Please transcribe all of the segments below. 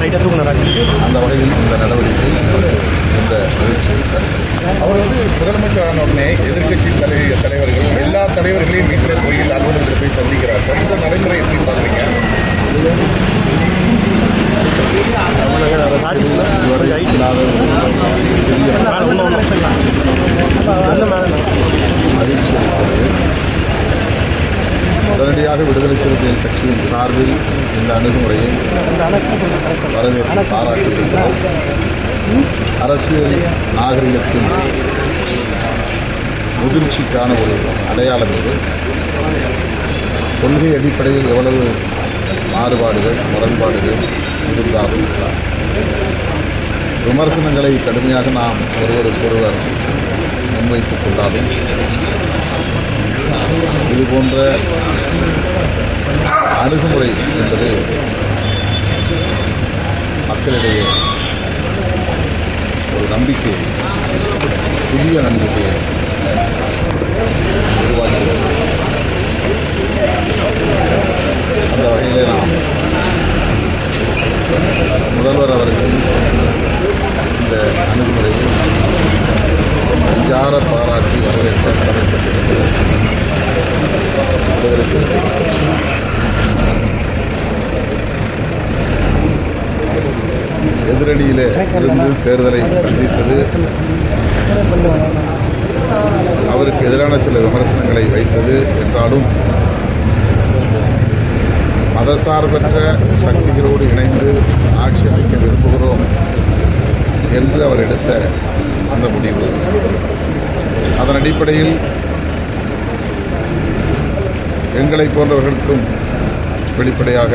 அந்த வகையில் இந்த நடவடிக்கை இந்த நிகழ்ச்சி அவர் முதலமைச்சரான உடனே எதிர்க்கட்சி தலைவர்கள் எல்லா தலைவர்களையும் வீட்டில் கோயில் அலுவலகத்தில் போய் சந்திக்கிறார். இந்த நடைமுறை எப்படி பார்க்குறீங்க? தமிழக அரசு இதுவரை இல்லாத மகிழ்ச்சி இருக்கிறது. உடனடியாக விடுதலை சிறுத்தைகள் கட்சியின் சார்பில் இந்த அணுகுமுறையை வரவேற்று பாராட்டியிருக்கிறோம். அரசியல் நாகரிகத்தின் முதிர்ச்சிக்கான ஒரு அடையாளம் இது. கொள்கை அடிப்படையில் எவ்வளவு மாறுபாடுகள் முரண்பாடுகள் இருந்தாலும் விமர்சனங்களை கடுமையாக நாம் ஒருவருக்கொருவர் முன்வைத்துக் கொண்டாலும் இது போன்ற அணுகுமுறை என்பது மக்களிடையே ஒரு நம்பிக்கை, புதிய நம்பிக்கையை உருவாக்குகிறது. அந்த வகையிலே நாம் முதல்வர் அவர்கள் இந்த அணுகுமுறையை நெஞ்சார பாராட்டி வரவேற்க கடமைப்பட்டிருக்கிறது. விடுதலை சிறுத்தைகள் கட்சி எதிரணியிலே இருந்து தேர்தலை சந்தித்தது, அவருக்கு எதிரான சில விமர்சனங்களை வைத்தது என்றாலும் மதசார்பற்ற சக்திகளோடு இணைந்து ஆட்சி அமைக்க விரும்புகிறோம் என்று அவர் எடுத்த அந்த முடிவு, அதன் அடிப்படையில் எங்களை போன்றவர்களுக்கும் வெளிப்படையாக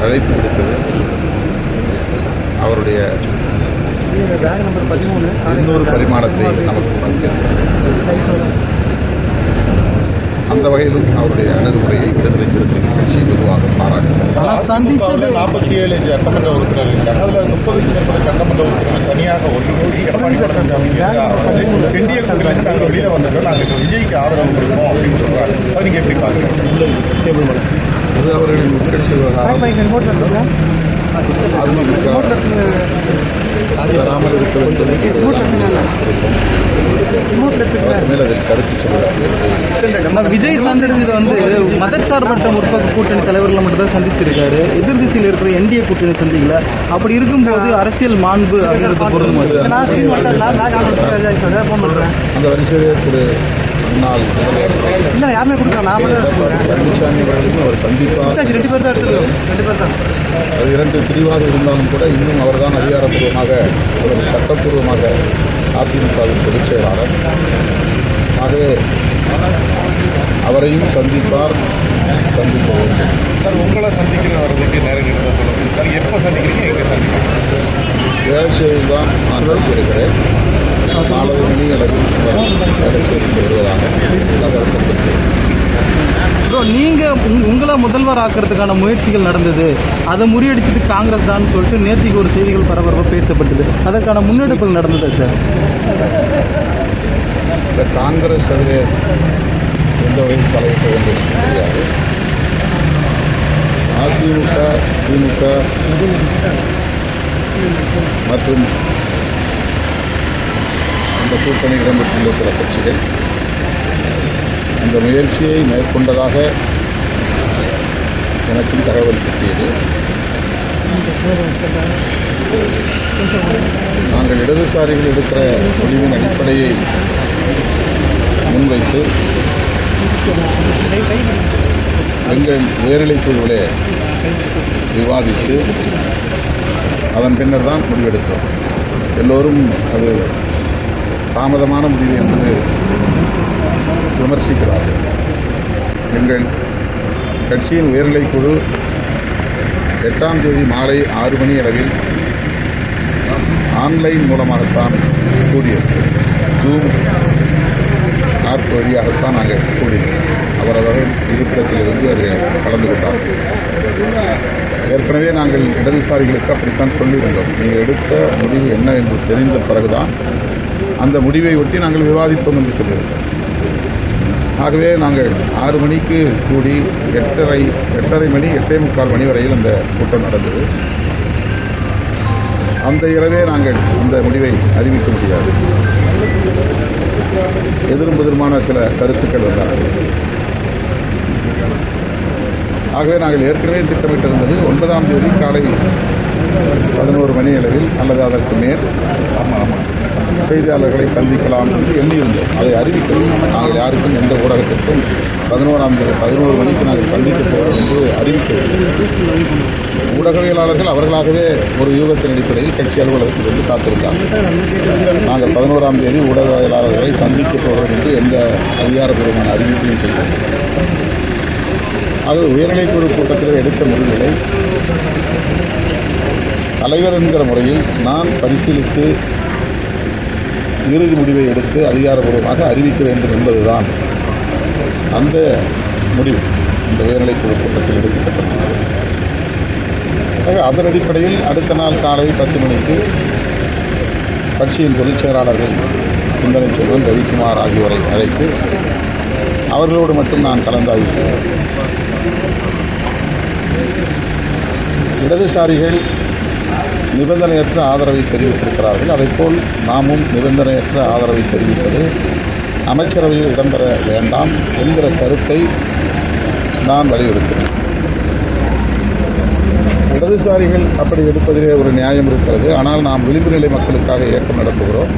அழைப்பு விடுத்தது. அவருடைய இன்னொரு பரிமாணத்தை நமக்கு உணர்த்தியிருக்கிறது. அந்த வகையிலும் அவருடைய அணுகுமுறையை விடுதலை சிறுத்தைகள் கட்சி வெகுவாக பாராட்டினார். சந்திச்சது 47 சட்டமன்ற உறுப்பினர்கள் இருக்காங்க. அதில் 30க்கும் மேற்பட்ட சட்டமன்ற உறுப்பினர்கள் தனியாக ஒதுக்கி எடப்பாடி பழனிசாமி இந்திய கூட்டணியில் நாங்கள் வெளியில் வந்திருக்கோம், நாங்கள் விஜய்க்கு ஆதரவு கொடுப்போம் அப்படின்னு சொல்றாங்க. அது நீங்கள் எப்படி பார்க்குறீங்க? அது அவர்களின் உட்கட்சி விவகாரம். சாமல் இருக்க வேண்டும் மேல் அதில் கருத்து சொல்லுவாங்க. விஜய் சந்திச்சது மதச்சார்பற்ற முற்போக்கு கூட்டணி தலைவர்களை மட்டும் தான் சந்திச்சிருக்காரு. எதிர் திசையில் இருக்கிற என்டிஏ கூட்டணி சந்திக்கல. அப்படி இருக்கும்போது அரசியல் மாண்பு அப்படிங்கிறது பொருந்தும். அந்த வரிசையிலே திரு முன்னாள் யாருமே கொடுக்கலாம் பழனிசாமி அவர்களையும் அவர் சந்திப்பார். 2 பேர் தான் எடுத்துருக்கோம். அது 2 பிரிவாக இருந்தாலும் கூட இன்னும் அவர்தான் அதிகாரப்பூர்வமாக சட்டப்பூர்வமாக அதிமுகவின் பொதுச் செயலாளர். ஆகவே அவரையும் சந்திப்பார், சந்திக்க வேண்டும். சார், உங்களை சந்திக்கிறது வர்றதுக்கு நேரம் எடுத்து சொல்லுங்கள் சார். எப்போ சந்திக்கிறீங்க, எங்கே சந்திக்கிறீங்க? வேளச்சேரியில் தான் நான் இருக்கிறேன். 4 மணி அளவில் வேளச்சேரிக்கு வருவதாக நீங்க உங்களை முதல்வர் ஆக்கிறதுக்கான முயற்சிகள் நடந்தது, அதை முறியடிச்சது காங்கிரஸ் தான் சொல்லிட்டு நேற்றுக்கு ஒரு செய்திகள் பரபரப்பாக பேசப்பட்டது. அதற்கான முன்னெடுப்புகள் நடந்தது சார். இந்த காங்கிரஸ் அதில் எந்த வகையில் தலையிட்ட வேண்டும் தெரியாது. அதிமுக, திமுக மற்றும் அந்த கூட்டணி இடம்பெற்றுள்ள சில கட்சிகள் இந்த முயற்சியை மேற்கொண்டதாக எனக்கும் தகவல் கிட்டியது. நாங்கள் இடதுசாரிகள் எடுக்கிற முடிவின் அடிப்படையை முன்வைத்து எங்கள் உயர்நிலைக் குழுவிலே விவாதித்து அதன் பின்னர் தான் முடிவெடுத்தோம். எல்லோரும் அது தாமதமான முடிவு என்று விமர்சிக்கிறார்கள். எங்கள் கட்சியின் உயர்நிலைக் குழு 8ஆம் தேதி மாலை 6 மணி அளவில் ஆன்லைன் மூலமாகத்தான் கூடியது. ஜூம் ஆப் வழியாகத்தான் நாங்கள் கூடினோம். அவரவர்கள் இருப்பிடத்திலிருந்து அதில் கலந்து கொண்டார்கள். ஏற்கனவே நாங்கள் இடதுசாரிகளுக்கு அப்படித்தான் சொல்லியிருந்தோம். நீங்கள் எடுத்த முடிவு என்ன என்று தெரிந்த பிறகுதான் அந்த முடிவை ஒட்டி நாங்கள் விவாதிப்போம் என்று சொல்லியிருந்தோம். ஆகவே நாங்கள் 6 மணிக்கு கூடி 8:30 மணி 8:45 மணி வரையில் அந்த கூட்டம் நடந்தது. அந்த இரவே நாங்கள் இந்த முடிவை அறிவிக்க முடியாது. எதிரும் எதிருமான சில கருத்துக்கள் வந்தார்கள். ஆகவே நாங்கள் ஏற்கனவே திட்டமிட்டிருந்தது 9ஆம் தேதி காலை 11 மணி அளவில் அல்லது அதற்கு மேல் செய்தியாளர்களை சந்திக்கலாம் என்று எண்ணியிருந்தோம். அதை அறிவிக்கிறோம். நாங்கள் யாருக்கும் எந்த ஊடகத்திற்கும் 11 மணிக்கு நாங்கள் சந்திக்கப் போகிறோம் என்று அறிவிக்கவில்லை. ஊடகவியலாளர்கள் அவர்களாகவே ஒரு யூகத்தின் அடிப்படையில் கட்சி அலுவலகத்தில் வந்து காத்திருந்தார்கள். நாங்கள் 11ஆம் தேதி ஊடகவியலாளர்களை சந்திக்கப் போகிறோம் என்று எந்த அதிகாரப்பூர்வமான அறிவிப்பையும் செய்தோம். அது உயர்நிலைக்குழு கூட்டத்தில் எடுத்த முடிவுகளை தலைவர் என்கிற முறையில் நான் பரிசீலித்து இறுதி முடிவை எடுத்து அதிகாரப்பூர்வமாக அறிவிக்க வேண்டும் என்பதுதான் அந்த முடிவு இந்த உயர்நிலைக்குழு கூட்டத்தில் எடுக்கப்பட்டது. அதன் அடிப்படையில் அடுத்த நாள் காலை 10 மணிக்கு கட்சியின் பொதுச் செயலாளர்கள் சிந்தனை செல்வன், ரவிக்குமார் ஆகியோரை அழைத்து அவர்களோடு மட்டும் நான் கலந்தாய்வு செய்தேன். இடதுசாரிகள் நிபந்தனையற்ற ஆதரவை தெரிவித்திருக்கிறார்கள். அதைப்போல் நாமும் நிபந்தனையற்ற ஆதரவை தெரிவிப்பது அமைச்சரவையில் இடம்பெற வேண்டாம் என்கிற கருத்தை நான் வலியுறுத்தினேன். இடதுசாரிகள் அப்படி எடுப்பதிலே ஒரு நியாயம் இருக்கிறது. ஆனால் நாம் விளிம்பு நிலை மக்களுக்காக இயக்கம் நடத்துகிறோம்.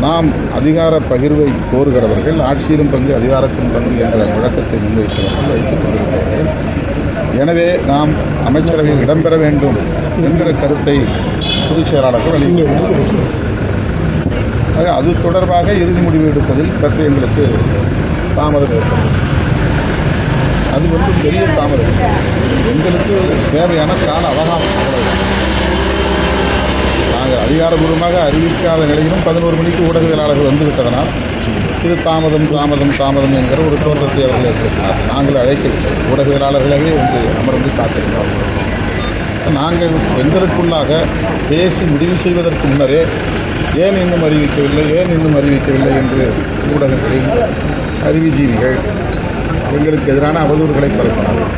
நாம் அதிகார பகிர்வை கோருகிறவர்கள், ஆட்சியிலும் பங்கு அதிகாரத்தின் பங்கு என்ற முழக்கத்தை முன்வைத்தவர்கள் வைத்துக் கொண்டிருக்கிறார்கள். எனவே நாம் அமைச்சரவையில் இடம்பெற வேண்டும் என்கிற கருத்தை பொதுச் செயலாளர்கள் வலியுறுத்தினார். அது தொடர்பாக இறுதி முடிவு எடுப்பதில் சற்று எங்களுக்கு தாமதம் ஏற்படும். அது பெரிய தாமதம். எங்களுக்கு தேவையான கால அவகாசம். நாங்கள் அதிகாரபூர்வமாக அறிவிக்காத நிலையிலும் 11 மணிக்கு ஊடகவியலாளர்கள் வந்துவிட்டதனால் இது தாமதம் என்கிற ஒரு தோற்றத்தை அவர்கள் ஏற்படுத்தினார். நாங்கள் அழைக்கவில்லை. ஊடகவியலாளர்களாகவே வந்து அமர்ந்து காத்திருக்கிறோம். நாங்கள் எங்களுக்குள்ளாக பேசி முடிவு செய்வதற்கு முன்னரே ஏன் இன்னும் அறிவிக்கவில்லை என்று ஊடகங்களில் அறிவுஜீவிகள் எங்களுக்கு எதிரான அவதூறுகளை பரப்பினார்கள்.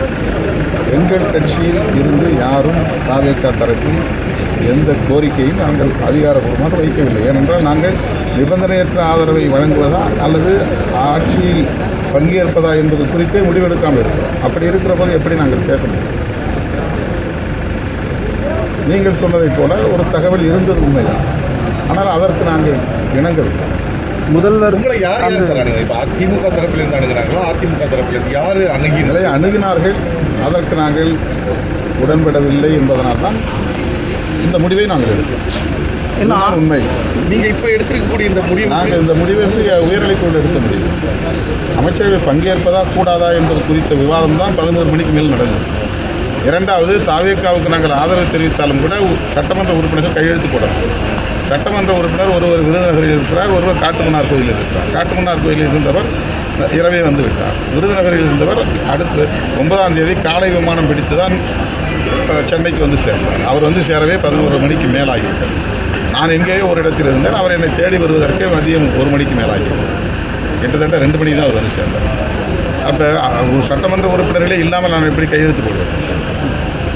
எங்கள் கட்சியில் இருந்து யாரும் தாவேகா தரப்பில் எந்த கோரிக்கையும் நாங்கள் அதிகாரப்பூர்வமாக வைக்கவில்லை. ஏனென்றால் நாங்கள் நிபந்தனையற்ற ஆதரவை வழங்குவதா அல்லது ஆட்சியில் பங்கேற்பதா என்பது குறித்தே முடிவெடுக்காமல் இருக்கிறோம். அப்படி இருக்கிற போது எப்படி நாங்கள் பேச முடியும்? நீங்கள் சொன்னதைப் போல ஒரு தகவல் இருந்தது உண்மைதான். ஆனால் அதற்கு நாங்கள் இணங்கவில்லை. முதல்வர் உங்களை யார் சார் அணுகு? இப்போ அதிமுக தரப்பிலிருந்து அணுகிறாங்களோ, அதிமுக தரப்பிலிருந்து யார் அணுகினார்கள்? அதற்கு நாங்கள் உடன்படவில்லை என்பதனால்தான் இந்த முடிவை நாங்கள் எடுக்கிறோம். உண்மை. நீங்கள் இப்போ எடுத்திருக்கக்கூடிய இந்த முடிவு, நாங்கள் இந்த முடிவை உயர்நிலைக்குழு எடுத்த முடிவு. அமைச்சரவை பங்கேற்பதா கூடாதா என்பது குறித்த விவாதம் தான் 11 மணிக்கு மேல் நடந்தது. இரண்டாவது, தாவேகாவுக்கு நாங்கள் ஆதரவு தெரிவித்தாலும் கூட சட்டமன்ற உறுப்பினர்கள் கையெழுத்து போடலாம். சட்டமன்ற உறுப்பினர் ஒருவர் விருதுநகரில் இருக்கிறார், ஒருவர் காட்டுமன்னார் கோயிலில் இருக்கிறார். காட்டுமன்னார் கோயிலில் இருந்தவர் இரவே வந்து விட்டார். விருதுநகரில் இருந்தவர் அடுத்து 9ஆம் தேதி காலை விமானம் பிடித்து தான் சென்னைக்கு வந்து சேர்ந்தார். அவர் வந்து சேரவே 11 மணிக்கு மேலாகிவிட்டது. நான் எங்கேயோ ஒரு இடத்தில் இருந்தேன். அவர் என்னை தேடி வருவதற்கே மதியம் 1 மணிக்கு மேலாகிவிட்டது. கிட்டத்தட்ட 2 மணி தான் அவர் வந்து சேர்ந்தார். அப்போ ஒரு சட்டமன்ற உறுப்பினர்களே இல்லாமல் நான் எப்படி கையெழுத்து போடுவது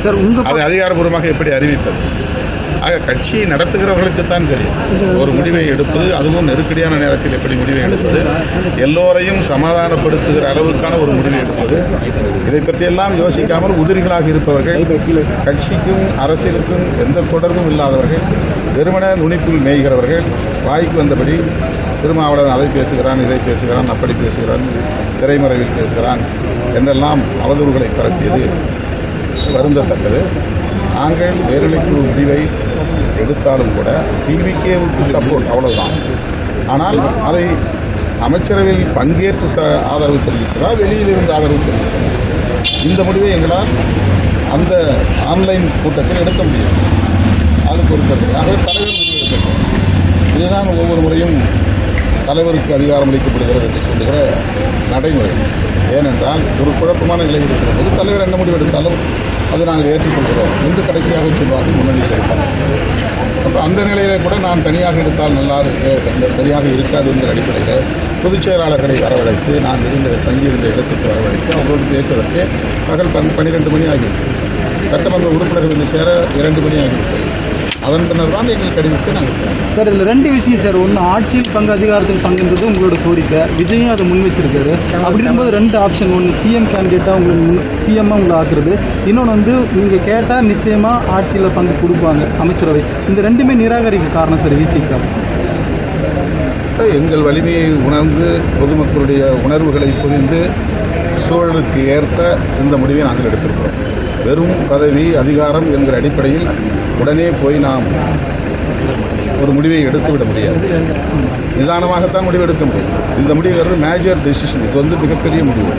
சார்? அதை அதிகாரப்பூர்வமாக எப்படி அறிவிப்பது? ஆக கட்சி நடத்துகிறவர்களுக்குத்தான் தெரியும் ஒரு முடிவை எடுப்பது, அதுவும் நெருக்கடியான நேரத்தில் எப்படி முடிவை எடுப்பது, எல்லோரையும் சமாதானப்படுத்துகிற அளவுக்கான ஒரு முடிவை எடுப்பது. இதை பற்றியெல்லாம் யோசிக்காமல் உதிரிகளாக இருப்பவர்கள், கட்சிக்கும் அரசியலுக்கும் எந்த தொடர்பும் இல்லாதவர்கள், வெறுமன நுனிப்புள் மேய்கிறவர்கள், வாய்க்கு வந்தபடி திருமாவளவன் அதை பேசுகிறான், இதை பேசுகிறான், அப்படி பேசுகிறான், திரைமறைவில் பேசுகிறான் என்றெல்லாம் அவதூறுகளை பரப்பியது வருந்தத்தக்கது. நாங்கள் உயர்நிலைக்குழு முடிவை எடுத்தாலும் கூட டிவிகேவுக்கு சப்போர்ட், அவ்வளவுதான். ஆனால் அதை அமைச்சரவையில் பங்கேற்று ஆதரவு தெரிவிக்கிறதா, வெளியிலிருந்து ஆதரவு தெரிவிக்கிறதா, இந்த முடிவை எங்களால் அந்த ஆன்லைன் கூட்டத்தில் எடுக்க முடியும். அது பொறுத்தது. ஆகவே தலைவர் முடிவு எடுக்கணும். இதுதான் ஒவ்வொரு முறையும் தலைவருக்கு அதிகாரம் அளிக்கப்படுகிறது என்று சொல்லுகிற நடைமுறை. ஏனென்றால் ஒரு குழப்பமான நிலை இருக்கிற போது தலைவர் என்ன முடிவு எடுத்தாலும் அதை நாங்கள் ஏற்றுக்கொள்கிறோம் என்று கடைசியாக சொல்வார்கள் முன்னணி சேர்ப்பார். அப்போ அந்த நிலையிலே கூட நான் தனியாக எடுத்தால் நல்லா சரியாக இருக்காது என்கிற அடிப்படையில் பொதுச் செயலாளர்களை வரவழைத்து, நான் தங்கியிருந்த இடத்துக்கு வரவழைத்து அவரோடு பேசுவதற்கு பகல் 12 மணி ஆகிவிட்டது. சட்டமன்ற உறுப்பினர்கள் வந்து சேர 2 மணி ஆகிவிட்டது. அதன் பின்னர் தான் எங்கள் கடிதத்தை நாங்கள் தருவோம். சார் இதில் ரெண்டு விஷயம் சார். ஒன்று ஆட்சியில் பங்கு, அதிகாரத்தில் பங்குன்றது உங்களோட கோரிக்கை. விஜயும் அதை முன் வச்சிருக்காரு. அப்படி இருக்கும்போது ரெண்டு ஆப்ஷன். ஒன்று சிஎம் கேண்டிடேட்டாக உங்களுக்கு சிஎம்மாக உங்களை ஆக்குறது. இன்னொன்று வந்து நீங்கள் கேட்டால் நிச்சயமாக ஆட்சியில் பங்கு கொடுப்பாங்க அமைச்சரவை. இந்த ரெண்டுமே நிராகரிக்க காரணம் சார் விசிகா. எங்கள் வலிமையை உணர்ந்து பொதுமக்களுடைய உணர்வுகளை புரிந்து சூழலுக்கு ஏற்ப இந்த முடிவை நாங்கள் எடுத்திருக்கிறோம். வெறும் பதவி, அதிகாரம் என்கிற அடிப்படையில் உடனே போய் நாம் ஒரு முடிவை எடுத்துவிட முடியாது. நிதானமாகத்தான் முடிவு எடுக்க முடியும். இந்த முடிவுங்கிறது மேஜர் டெசிஷன். இது வந்து மிகப்பெரிய முடிவு.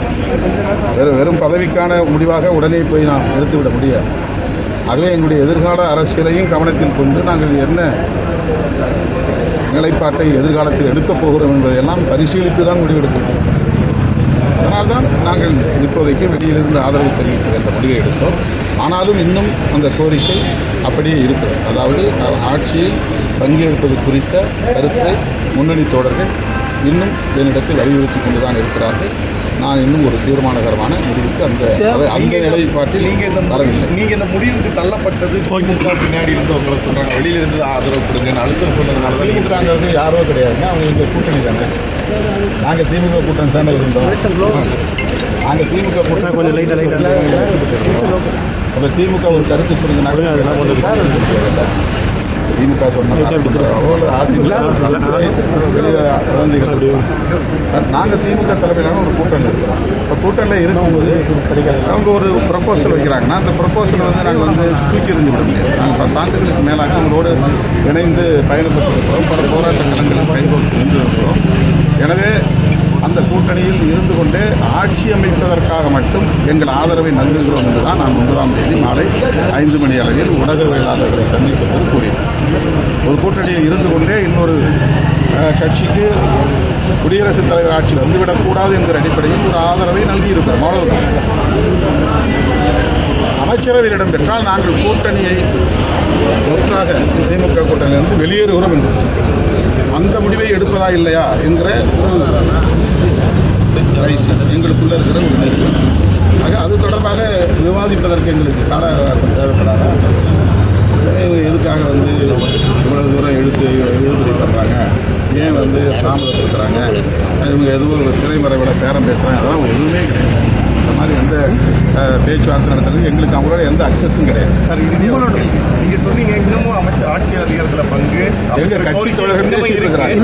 வெறும் பதவிக்கான முடிவாக உடனே போய் நாம் எடுத்துவிட முடியாது. ஆகவே எங்களுடைய எதிர்கால அரசியலையும் கவனத்தில் கொண்டு நாங்கள் என்ன நிலைப்பாட்டை எதிர்காலத்தில் எடுக்கப் போகிறோம் என்பதையெல்லாம் பரிசீலித்து தான் முடிவெடுக்கிறோம். அதனால்தான் நாங்கள் இப்போதைக்கு வெளியிலிருந்து ஆதரவு தெரிவித்து அந்த முடிவை எடுத்தோம். ஆனாலும் இன்னும் அந்த கோரிக்கை அப்படியே இருக்கிறது. அதாவது ஆட்சியில் பங்கேற்பது குறித்த கருத்தை முன்னணி தோழர்கள் இன்னும் என்னிடத்தில் வலியுறுத்தி கொண்டுதான் இருக்கிறார்கள். நான் இன்னும் ஒரு தீர்மானகரமான முடிவுக்கு அந்த நிலைப்பாட்டில் வரவில்லை. நீங்க இந்த முடிவுக்கு தள்ளப்பட்டது திமுக பின்னாடி இருந்தவங்களை சொல்றாங்க, வெளியில இருந்து ஆதரவு கொடுங்கன்னு அழுத்தம் சொன்னதுனால தான் திமுகங்கிறது யாரோ கிடையாதுங்க. அவங்க எங்கள் கூட்டணி தானே. நாங்கள் திமுக கூட்டணி தானே இருந்தோம். நாங்கள் திமுக கூட்டணி கொஞ்சம் அந்த திமுக ஒரு கருத்து சொல்லுங்க. திமுக சொன்ன நாங்கள் திமுக தலைமையிலான ஒரு கூட்டணி இருக்கிறோம். இப்போ கூட்டணியில் இருக்கும்போது அவங்க ஒரு ப்ரப்போசல் வைக்கிறாங்கன்னா அந்த ப்ரப்போசலை வந்து நாங்கள் வந்து தூக்கி எறிஞ்சு விட முடியாது. நாங்கள் 10 ஆண்டுகளுக்கு மேலாக அவங்களோடு இணைந்து பயணப்பட்டிருக்கிறோம். பல போராட்ட களங்களில் பயன்படுத்தி இருந்திருக்கிறோம். எனவே அந்த கூட்டணியில் இருந்து கொண்டே ஆட்சி அமைப்பதற்காக மட்டும் எங்கள் ஆதரவை நல்குகிறோம் என்றுதான் நான் 9ஆம் தேதி மாலை 5 மணி அளவில் ஊடகவியலாளர்களை சந்திப்பது கூறினேன். ஒரு கூட்டணியில் இருந்து கொண்டே இன்னொரு கட்சிக்கு குடியரசுத் தலைவர் ஆட்சி வந்துவிடக்கூடாது என்கிற அடிப்படையில் ஒரு ஆதரவை நல்கியிருக்கிறோம். அவ்வளவுதான். அமைச்சரவையில் இடம் பெற்றால் நாங்கள் கூட்டணியை ஒற்றாக திமுக கூட்டணியிலிருந்து வெளியேறுகிறோம் என்று அந்த முடிவை எடுப்பதா இல்லையா என்கிற ஒரு எங்களுக்குள்ள இருக்கிற ஒரு நெருக்கம். ஆக அது தொடர்பாக விவாதிப்பதற்கு எங்களுக்கு கால அவகாசம் தேவைப்படாது. எதுக்காக வந்து இவ்வளவு தூரம் இழுபறி பண்ணுறாங்க, ஏன் வந்து தாமதப்படுத்துகிறாங்க, இவங்க எதுவும் திரைமறைவிட பேரம் பேசுகிறாங்க, அதெல்லாம் எதுவுமே கிடையாது. இந்த மாதிரி எந்த பேச்சுவார்த்தை நடத்துறது எங்களுக்கு அவங்களோட எந்த அக்சஸும் கிடையாது. சார் நீங்க சொன்னீங்க இன்னமும் அமைச்சர் ஆட்சி அதிகாரத்தில் பங்கு எங்க கட்சி தோழர்கள் பேசிட்டு இருக்கிறாங்க.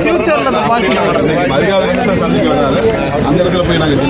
ஃபியூச்சர்ல மரியாதை சந்திக்க வராது. அந்த இடத்துல போய் நாங்கள்